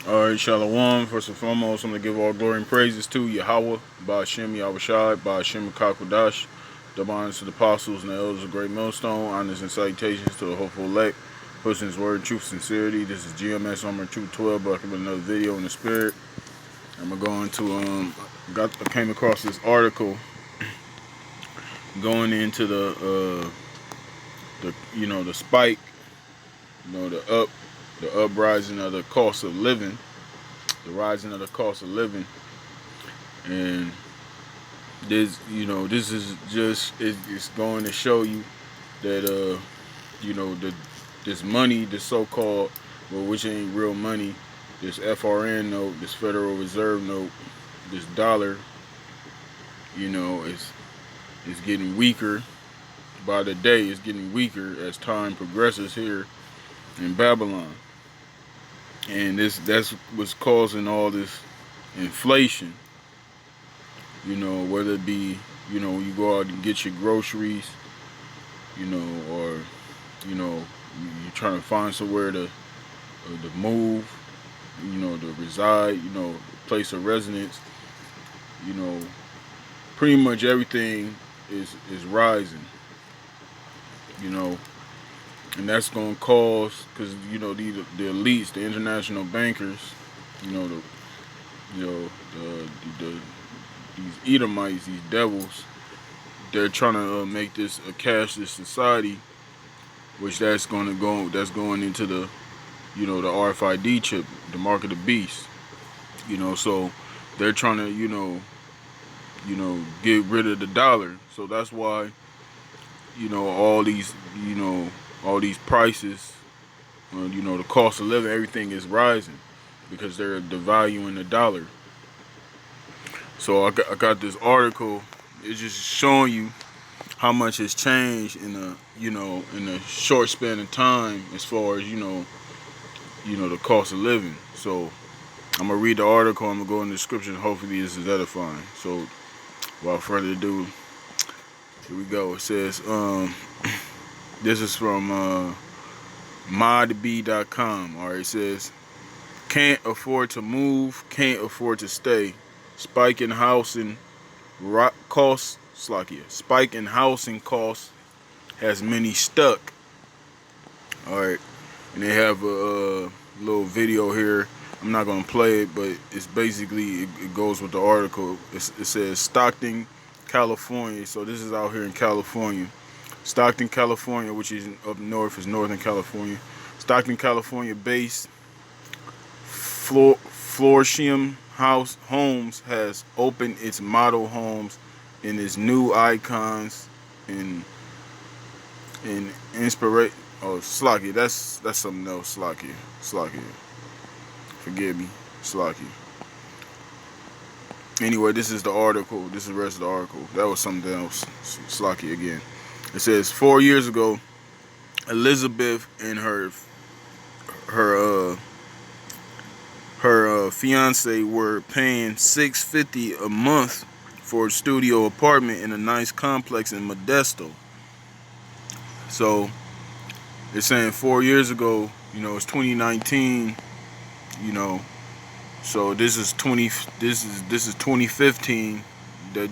Alright, Shalom. First and foremost, I'm going to give all glory and praises to YAHAWAH, YAHAWASHI, Rawchaa Qadash. Double honors to the apostles and the elders of Great Millstone. Honors and salutations to the hopeful elect. Pushing his word, truth, sincerity. This is GMS Armor 212, back with another video in the spirit. I'm going to go into, I came across this article going into the spike, the uprising of the cost of living, the rising of the cost of living. And this is just, it's going to show you that this money, this so-called, well, which ain't real money, this FRN note, this Federal Reserve note, this dollar, is getting weaker by the day. It's getting weaker as time progresses here in Babylon. And that's what's causing all this inflation. Whether it be, you go out and get your groceries, or, you're trying to find somewhere to move, to reside, place of residence, pretty much everything is rising, and that's going to cause, because, the elites, the international bankers, these Edomites, these devils, they're trying to make this a cashless society, which that's going into the, the RFID chip, the mark of the beast, so they're trying to, get rid of the dollar. So that's why, all these prices, the cost of living, everything is rising because they're devaluing the dollar. So I got this article. It's just showing you how much has changed in a short span of time as far as the cost of living. So I'm gonna read the article. I'm gonna go in the description. Hopefully this is edifying. So without further ado, here we go. It says this is from modb.com. All right, it says, can't afford to move, can't afford to stay. Spike in housing costs has many stuck. All right, and they have a little video here. I'm not gonna play it, but it's basically it goes with the article. It says Stockton, California. So this is out here in California. Stockton, California, which is up north, is Northern California. Stockton, California based Florsheim Homes has opened its model homes in its new icons in inspiration. Oh, Slocky, that's something else. Slocky. Forgive me, Slocky. Anyway, this is the article. This is the rest of the article. That was something else. Slocky again. It says 4 years ago, Elizabeth and her fiance were paying $650 a month for a studio apartment in a nice complex in Modesto. So they're saying 4 years ago, it's 2019, so this is 2015. That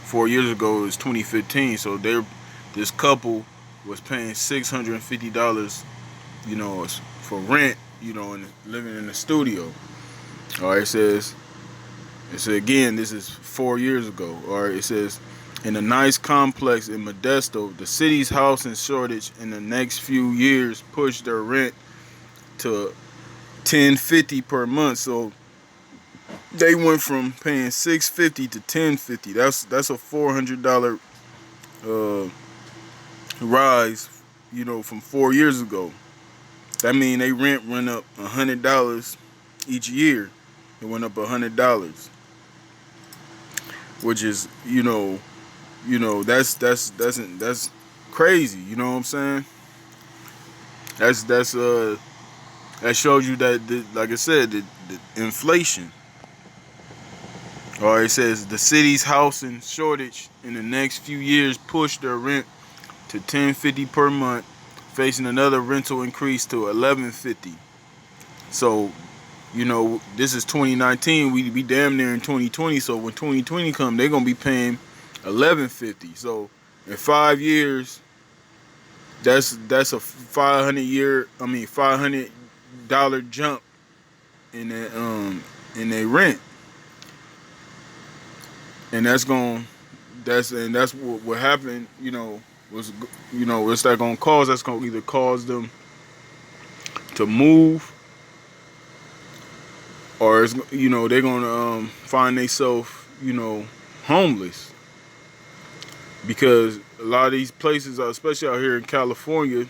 4 years ago is 2015. So this couple was paying $650, for rent, and living in the studio. All right, it says again, this is 4 years ago. All right, it says, in a nice complex in Modesto, the city's housing shortage in the next few years pushed their rent to $10.50 per month. So they went from paying $650 to $10.50. That's a $400 rise, from 4 years ago. That means they rent went up $100 each year. It went up $100, which is that's crazy. You know what I'm saying? That shows you that like I said, the inflation. All right, it says the city's housing shortage in the next few years pushed their rent to $10.50 per month, facing another rental increase to $11.50. So You know, this is 2019. We be damn near in 2020. So when 2020 come, they're gonna be paying 1150. So in 5 years, that's a 500 jump in their rent, and that's what happened. What's that gonna cause? That's gonna either cause them to move, or they're gonna find themselves homeless, because a lot of these places, especially out here in California,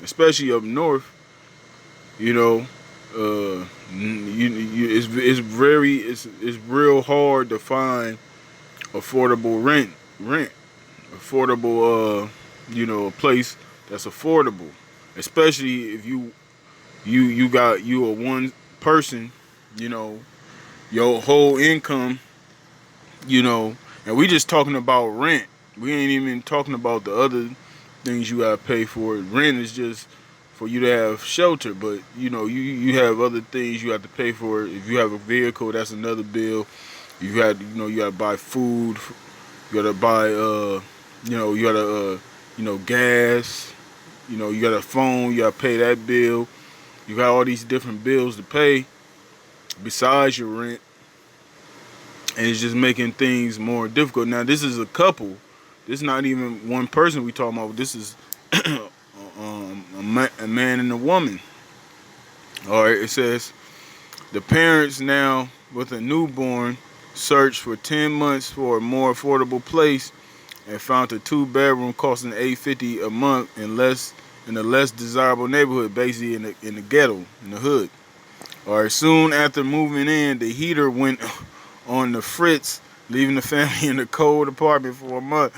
especially up north, you know, it's real hard to find affordable affordable a place that's affordable, especially if you are one person, your whole income, and we just talking about rent. We ain't even talking about the other things you gotta pay for. Rent is just for you to have shelter, but you have other things you have to pay for. If you have a vehicle, that's another bill. You gotta buy food. You gotta buy gas. You got a phone. You gotta pay that bill. You got all these different bills to pay besides your rent, and it's just making things more difficult. Now, this is a couple. This is not even one person we talking about. This is a man and a woman. All right, it says the parents now with a newborn searched for 10 months for a more affordable place and found a 2-bedroom costing $850 a month in a less desirable neighborhood, basically in the ghetto, in the hood. All right, soon after moving in, the heater went on the fritz, leaving the family in a cold apartment for a month.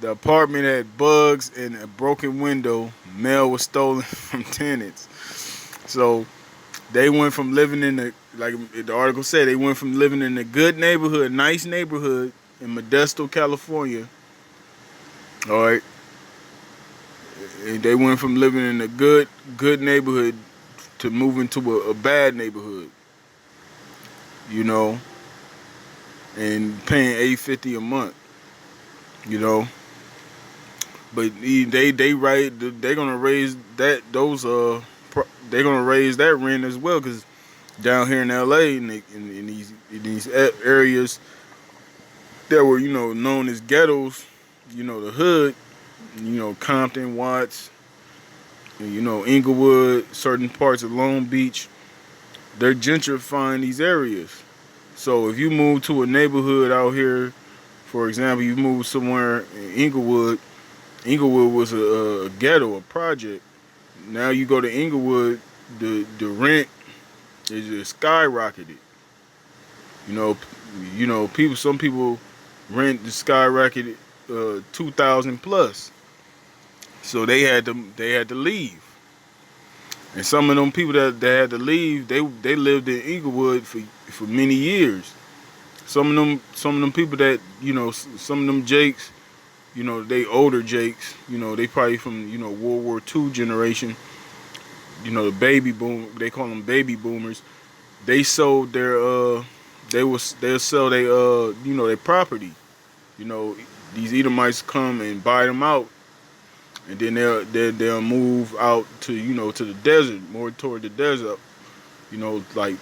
The apartment had bugs and a broken window. Mail was stolen from tenants. So they went from living in like the article said, they went from living in a good neighborhood, nice neighborhood in Modesto, California. All right. They went from living in a good neighborhood to moving to a bad neighborhood, and paying $850 a month, But they're gonna raise they're gonna raise that rent as well, because down here in LA, in these areas that were known as ghettos, the hood, Compton, Watts, Inglewood, certain parts of Long Beach, they're gentrifying these areas. So if you move to a neighborhood out here, for example, you move somewhere in Inglewood. Inglewood was a ghetto, a project. Now you go to Inglewood, the rent is just skyrocketed. Some people rent the skyrocketed 2,000 plus. So they had to leave. And some of them people that had to leave, they lived in Inglewood for many years. Some of them people that some of them Jakes, they older Jakes, they probably from World War II generation. The baby boom, they call them baby boomers. They sold they'll sell their property. These Edomites come and buy them out, and then they'll move out to to the desert, more toward the desert. Like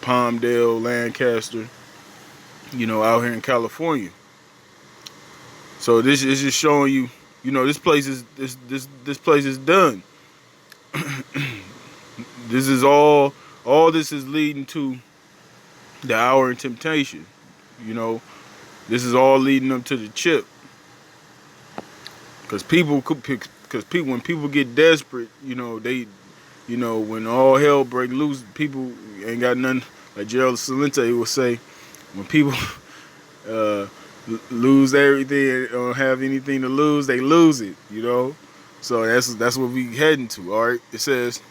Palmdale, Lancaster, out here in California. So this is just showing you, this place is done. This is all this is leading to the hour of temptation. This is all leading up to the chip. Because when people get desperate, when all hell break loose, people ain't got nothing. Like Gerald Salente will say, when people lose everything and don't have anything to lose, they lose it. So that's what we heading to. All right, it says.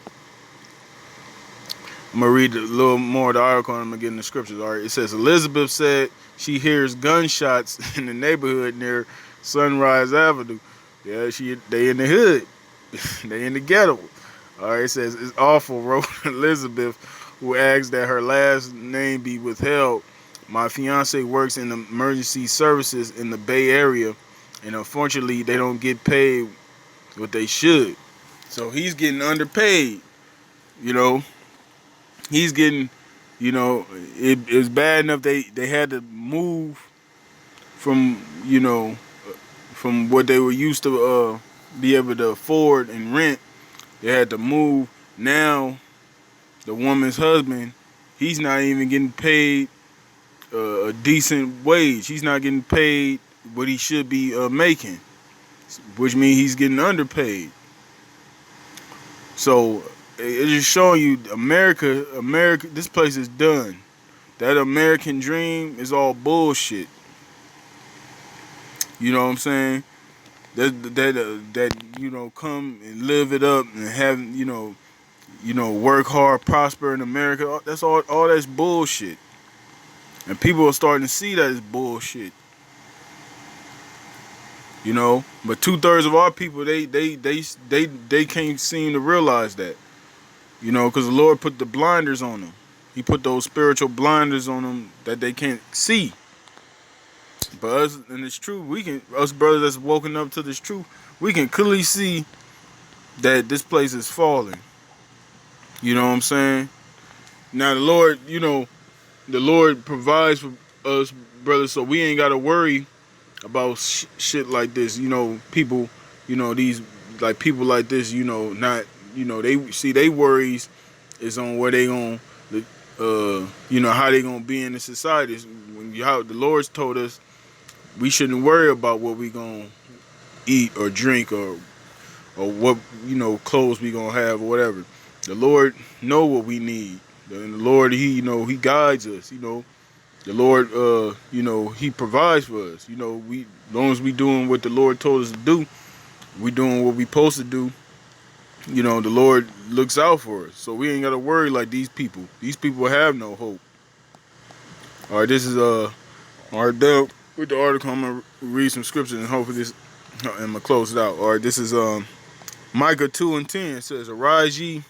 I'm gonna read a little more of the article, and I'm gonna get in the scriptures. All right, it says Elizabeth said she hears gunshots in the neighborhood near Sunrise Avenue. Yeah, they in the hood, they in the ghetto. All right, it says it's awful, wrote Elizabeth, who asks that her last name be withheld. My fiance works in emergency services in the Bay Area, and unfortunately, they don't get paid what they should. So he's getting underpaid. You know, he's getting, it's bad enough they had to move from, from what they were used to be able to afford and rent. They had to move. Now the woman's husband, he's not even getting paid a decent wage. He's not getting paid what he should be making, which means he's getting underpaid. So it's just showing you America. This place is done. That American dream is all bullshit. You know what I'm saying? That come and live it up and have work hard, prosper in America. That's all that's bullshit. And people are starting to see that it's bullshit. But 2/3 of our people they can't seem to realize that. Because the Lord put the blinders on them. He put those spiritual blinders on them that they can't see. But us, and it's true, us brothers that's woken up to this truth, we can clearly see that this place is falling. You know what I'm saying? Now the Lord provides for us, brothers, so we ain't got to worry about shit like this. People, these like people like this, not, they worries is on where they gonna, how they gonna be in the society. When the Lord's told us we shouldn't worry about what we gonna eat or drink or what clothes we gonna have or whatever. The Lord know what we need, and the Lord He guides us. The Lord He provides for us. As long as we doing what the Lord told us to do, we doing what we supposed to do. The Lord looks out for us, so we ain't gotta worry like these people. These people have no hope. All right, this is done with the article. I'm gonna read some scriptures and hopefully I'm gonna close it out. All right, this is Micah 2:10. It says, "Arise ye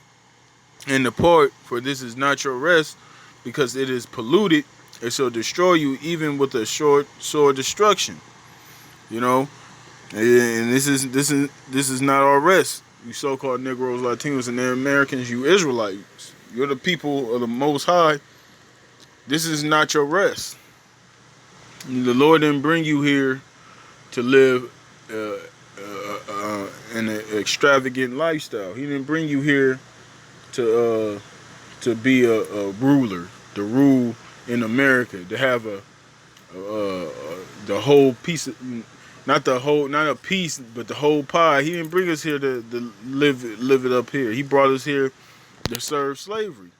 and depart, for this is not your rest, because it is polluted. It shall destroy you, even with a short sword destruction." And this is not our rest. You so-called Negroes, Latinos, and Americans, you Israelites, you're the people of the Most High. This is not your rest. The Lord didn't bring you here to live in an extravagant lifestyle. He didn't bring you here to be a ruler, to rule in America, to have the whole piece of, not a piece, but the whole pie. He didn't bring us here to live it up here. He brought us here to serve slavery.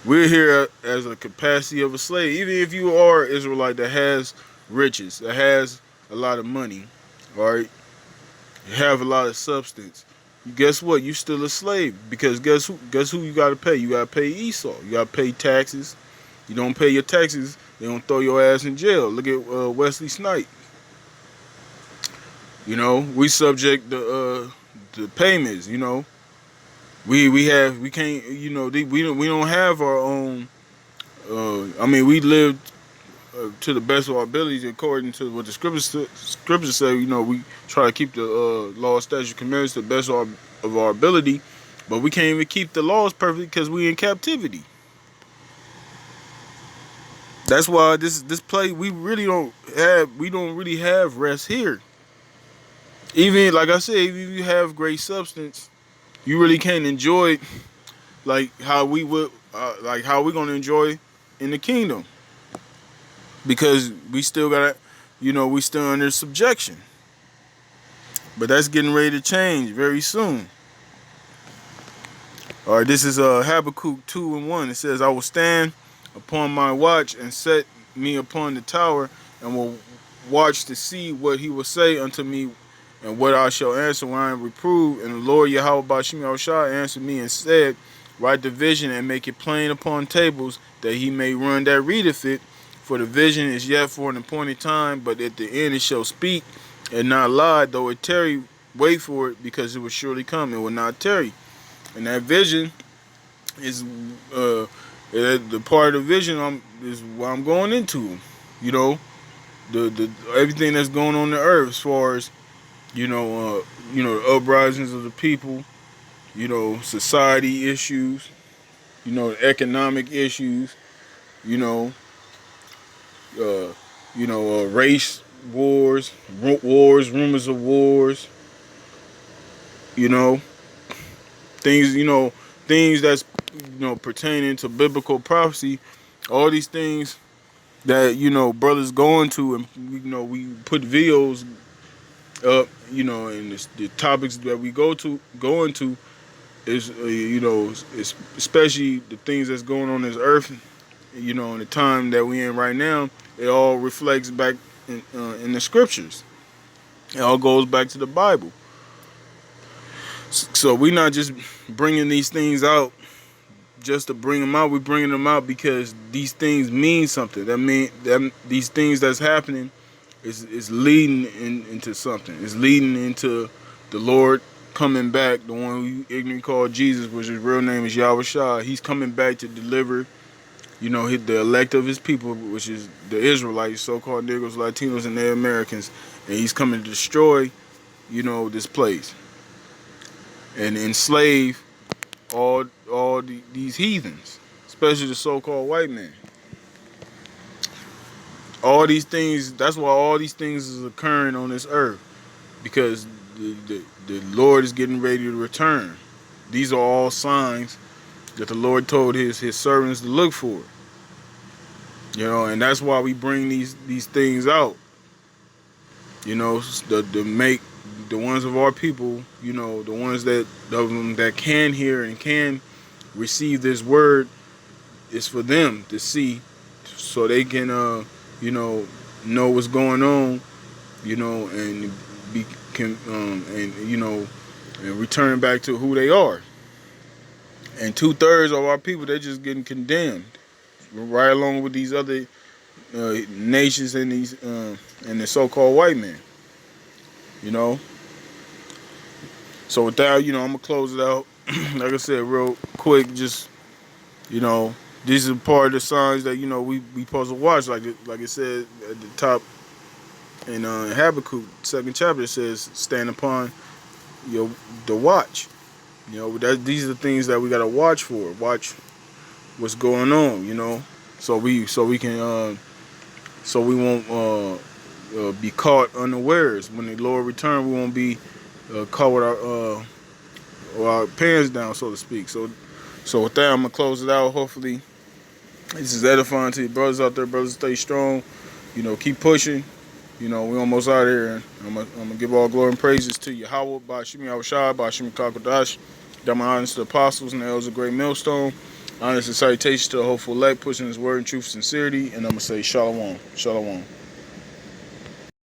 We're here as a capacity of a slave. Even if you are an Israelite that has riches, that has a lot of money, all right, you have a lot of substance, guess what? You're still a slave, because guess who you got to pay? You got to pay Esau. You got to pay taxes. You don't pay your taxes, they gonna throw your ass in jail. Look at Wesley Snipes. We subject the payments. We can't. We don't have our own. We live to the best of our abilities according to what the scriptures say. We try to keep the law, statute, commandments to the best of our ability, but we can't even keep the laws perfect because we in captivity. That's why this place we don't really have rest here. Even like I said, if you have great substance, you really can't enjoy it like how we would, how we're gonna enjoy in the kingdom, because we still got, we still under subjection. But that's getting ready to change very soon. All right, this is Habakkuk 2:1. It says, "I will stand upon my watch and set me upon the tower, and will watch to see what he will say unto me, and what I shall answer when I am reproved. And the Lord YAHAWASHI answered me and said, Write the vision and make it plain upon tables, that he may run that readeth it. For the vision is yet for an appointed time, but at the end it shall speak and not lie. Though it tarry, wait for it, because it will surely come. It will not tarry." And that vision is the part of the vision is what I'm going into. You know, the everything that's going on the earth as far as the uprisings of the people, society issues, economic issues, you know, uh, race wars, rumors of wars, you know, things, things that's pertaining to biblical prophecy, all these things that brothers go into, and we put videos up, and the topics that we go into is especially the things that's going on this earth, in the time that we in right now. It all reflects back in the scriptures. It all goes back to the Bible. So we're not just bringing these things out just to bring them out. We're bringing them out because these things mean something. These things that's happening is leading into something. It's leading into the Lord coming back, the one who ignorant called Jesus, which his real name is YAHAWASHI. He's coming back to deliver, the elect of his people, which is the Israelites, so-called Negroes, Latinos, and Native Americans. And he's coming to destroy, this place and enslave all these heathens, especially the so-called white man. All these things, that's why all these things is occurring on this earth, because the Lord is getting ready to return. These are all signs that the Lord told his servants to look for. And that's why we bring these things out. To make the ones of our people, the ones that can hear and can receive this word, is for them to see, so they can know what's going on, and and return back to who they are. And 2/3 of our people, they're just getting condemned, right along with these other nations and the so-called white men. So with that, I'm gonna close it out. Like I said, real quick, just these are part of the signs that we supposed to watch. Like it said at the top in Habakkuk 2nd chapter, it says, "Stand upon the watch." These are the things that we gotta watch for. Watch what's going on. So we can so we won't be caught unawares. When the Lord returns, we won't be caught with our pants down, so to speak. So with that, I'm gonna close it out. Hopefully, this is edifying to you brothers out there. Brothers, stay strong. Keep pushing. We almost out here. And I'm gonna give all glory and praises to YAHAWAH, Rawchaa Qadash. Got my honors to the apostles and the elders of Great Millstone. Honors and salutations to the hopeful elect, pushing his word in truth and sincerity. And I'm gonna say shalom, shalom.